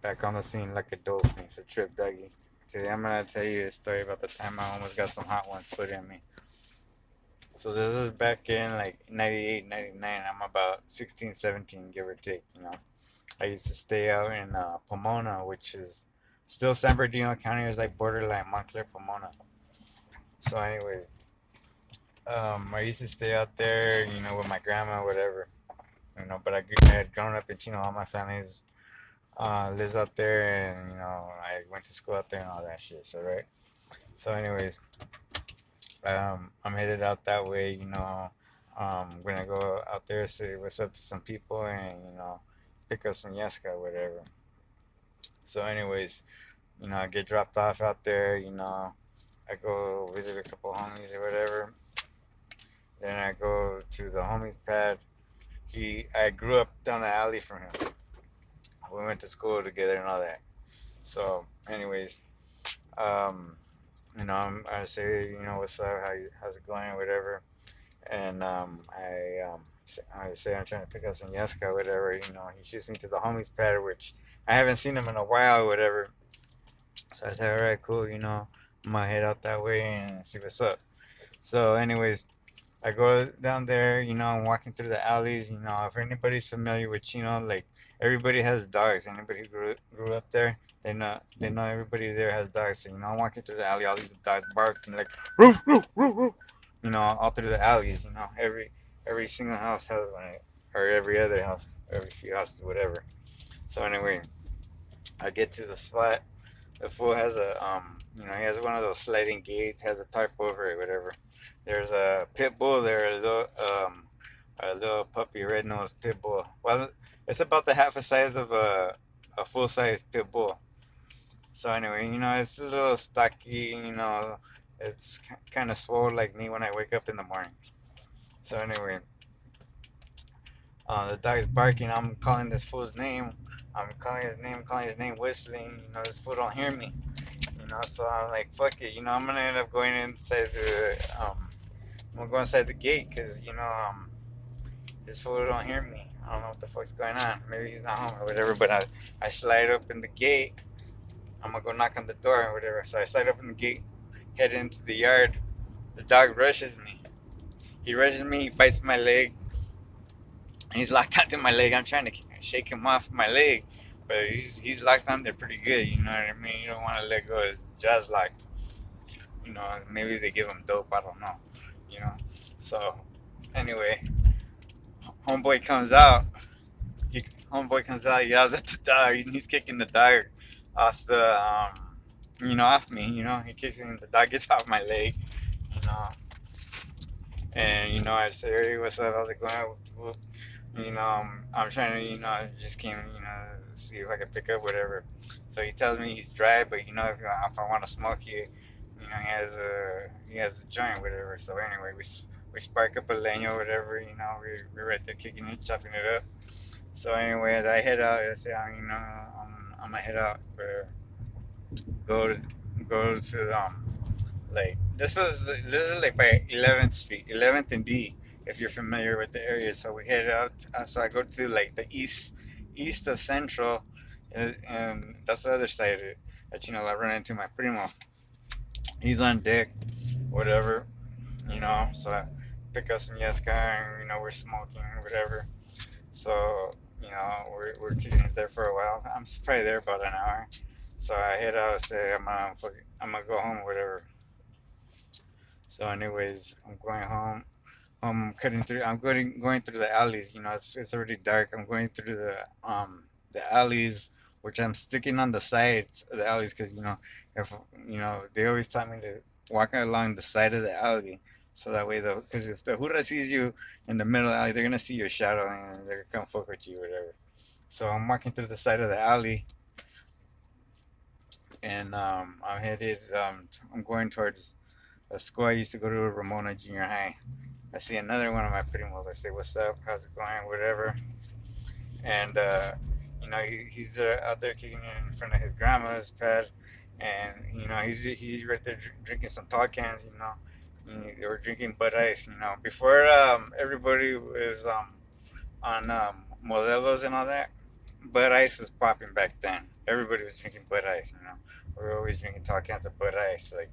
Back on the scene like a dolphin. It's a trip, Dougie. Today I'm gonna tell you a story about the time I almost got some hot ones put in me. So this is back in like 98, 99. I'm about 16, 17, give or take, I used to stay out in Pomona, which is still San Bernardino County. Is like borderline Montclair, Pomona. So anyway, I used to stay out there, with my grandma, whatever. But I had grown up in Chino. All my family's lives out there, and I went to school out there and all that shit. So right. So anyways, I'm headed out that way. I'm gonna go out there, say what's up to some people, and pick up some yaska, whatever. So anyways, I get dropped off out there. I go visit a couple homies or whatever. Then I go to the homies pad. I grew up down the alley from him. We went to school together and all that. So, anyways, um, I say, what's up, how's it going, whatever, and I say I'm trying to pick up some yaska, whatever. He shoots me to the homies pad, which I haven't seen him in a while, whatever. So I say, all right, cool, I'm gonna head out that way and see what's up. So, anyways, I go down there, I'm walking through the alleys, if anybody's familiar with Chino, like everybody has dogs. Anybody who grew up there, they know everybody there has dogs. So, I'm walking through the alley, all these dogs barking like roof, roof, roof, roof, all through the alleys, every single house has one, or every other house, every few houses, whatever. So anyway, I get to the spot. The fool has he has one of those sliding gates, has a tarp over it, whatever. There's a pit bull there, a little puppy, red nosed pit bull. Well, it's about the half the size of a full size pit bull. So anyway, it's a little stocky, it's kind of swole like me when I wake up in the morning. So anyway, the dog's barking. I'm calling this fool's name. I'm calling his name, whistling. This fool don't hear me. So I'm like, fuck it. I'm gonna end up going inside I'm gonna go inside the gate because this fool don't hear me. I don't know what the fuck's going on. Maybe he's not home or whatever. But I slide up in the gate. I'm gonna go knock on the door or whatever. So I slide up in the gate, head into the yard. The dog rushes me. He rushes me. He bites my leg. He's locked onto my leg. I'm trying to shake him off my leg, but he's locked on there pretty good. You know what I mean? You don't want to let go. His jaw's locked. Maybe they give him dope. I don't know. You know. So anyway, homeboy comes out. Homeboy comes out. Yells at the dog. And he's kicking the dog off off me. He kicks him. The dog gets off my leg. You know. And I say, hey, what's up? How's it going? I'm trying to, just came, see if I can pick up whatever. So he tells me he's dry, but if I want to smoke, he has a joint, whatever. So anyway, we spark up a leño, whatever. We're right there kicking it, chopping it up. So anyway, as I head out, I say, I'm gonna head out for go to like this is like by 11th Street, 11th and D, if you're familiar with the area. So we head out. So I go to like the east of Central, and that's the other side of it. But I run into my primo. He's on deck, whatever. So I pick up some Yaska, and we're smoking, whatever. So we're kicking it there for a while. I'm probably there about an hour. So I head out, say I'm gonna go home, whatever. So, anyways, I'm going home. Cutting through. I'm going through the alleys. It's already dark. I'm going through the alleys, which I'm sticking on the sides of the alleys because if they always tell me to walk along the side of the alley, so that way though, because if the hura sees you in the middle of the alley, they're gonna see your shadow and they're gonna come fuck with you, or whatever. So I'm walking through the side of the alley, and I'm headed. I'm going towards a school I used to go to, Ramona Junior High. I see another one of my primos. I say, "What's up? How's it going? Whatever." And he's out there kicking in front of his grandma's pad, and he's right there drinking some tall cans. They were drinking Bud Ice. Before everybody was on Modelos and all that. Bud Ice was popping back then. Everybody was drinking Bud Ice. We were always drinking tall cans of Bud Ice. Like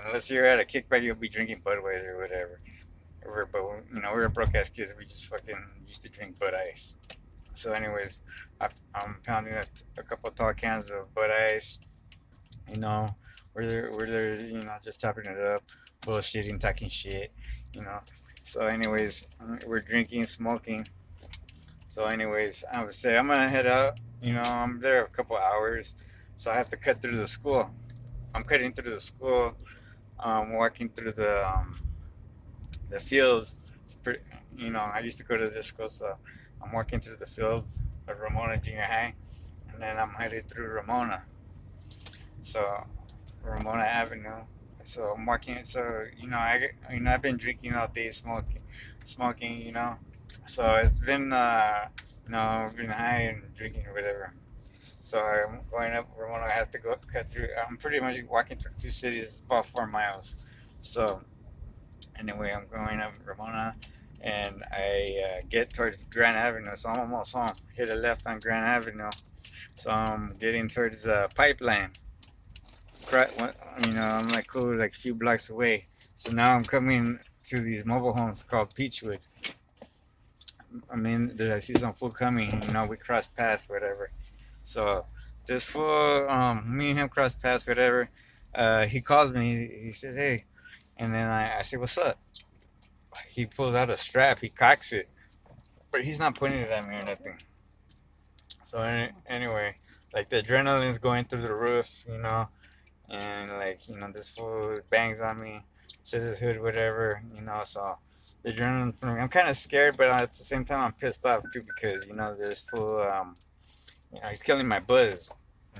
unless you're at a kickback, you'll be drinking Budweiser or whatever. But we were broke ass kids. We just fucking used to drink Bud Ice. So, anyways, I'm pounding a couple tall cans of Bud Ice. You know, we're there, just chopping it up, bullshitting, talking shit. You know. So, anyways, we're drinking, smoking. So, anyways, I would say I'm gonna head out. I'm there a couple hours, so I have to cut through the school. I'm cutting through the school. Walking through the fields. It's pretty, I used to go to this school, so I'm walking through the fields of Ramona Junior High, and then I'm headed through Ramona. So Ramona Avenue. So I'm walking. So I've been drinking all day, smoking. So it's been I've been high and drinking or whatever. So I'm going up Ramona. I have to go cut through. I'm pretty much walking through two cities, about 4 miles. So anyway, I'm going up Ramona, and I get towards Grand Avenue. So I'm almost home. Hit a left on Grand Avenue. So I'm getting towards Pipeline. I'm like cool, like a few blocks away. So now I'm coming to these mobile homes called Peachwood. I see some fool coming. We cross paths, whatever. So this fool, me and him cross paths, whatever. He calls me. He says, "Hey," and then I say, "What's up?" He pulls out a strap. He cocks it, but he's not pointing it at me or nothing. So anyway, like the adrenaline's going through the roof, and like this fool bangs on me, says his hood, whatever, So the adrenaline, I'm kind of scared, but at the same time I'm pissed off too because this fool, he's killing my buzz,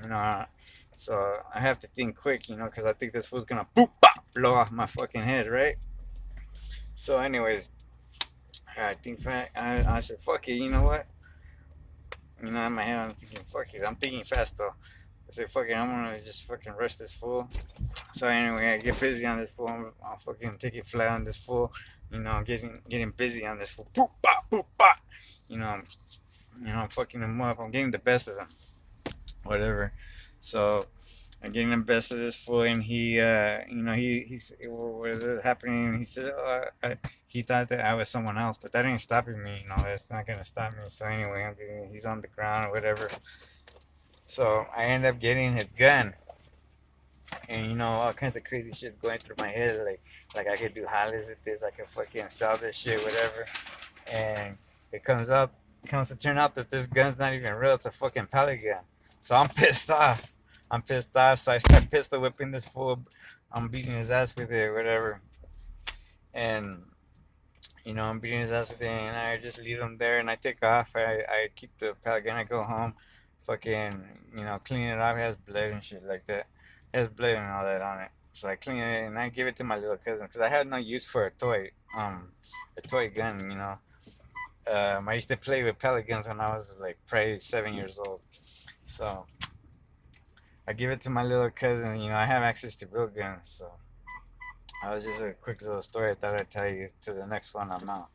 you know. So I have to think quick, because I think this fool's gonna boop, bop, blow off my fucking head, right? So, anyways, I said, fuck it, you know what? In my head, I'm thinking, fuck it. I'm thinking fast though. I said, fuck it, I'm gonna just fucking rush this fool. So anyway, I get busy on this fool. I'm fucking taking flat on this fool. Getting busy on this fool. Boop, bop, boop, bop. You know, I'm fucking him up. I'm getting the best of him. Whatever. So I'm getting the best of this fool, and he's what is it happening? He said, he thought that I was someone else, but that ain't stopping me. That's not gonna stop me. So anyway, he's on the ground or whatever. So I end up getting his gun, and all kinds of crazy shit's going through my head. Like I could do hollies with this. I could fucking sell this shit, whatever. And it comes to turn out that this gun's not even real. It's a fucking pellet gun. So I'm pissed off. So I start pistol whipping this fool. I'm beating his ass with it, whatever. And I'm beating his ass with it, and I just leave him there, and I take off. I keep the pellet gun. I go home, fucking, clean it off. It has blood and shit like that. It has blood and all that on it. So I clean it and I give it to my little cousin because I had no use for a toy gun. I used to play with pellet guns when I was like probably 7 years old. So I give it to my little cousin. I have access to real guns. So that was just a quick little story I thought I'd tell you. To the next one, I'm out.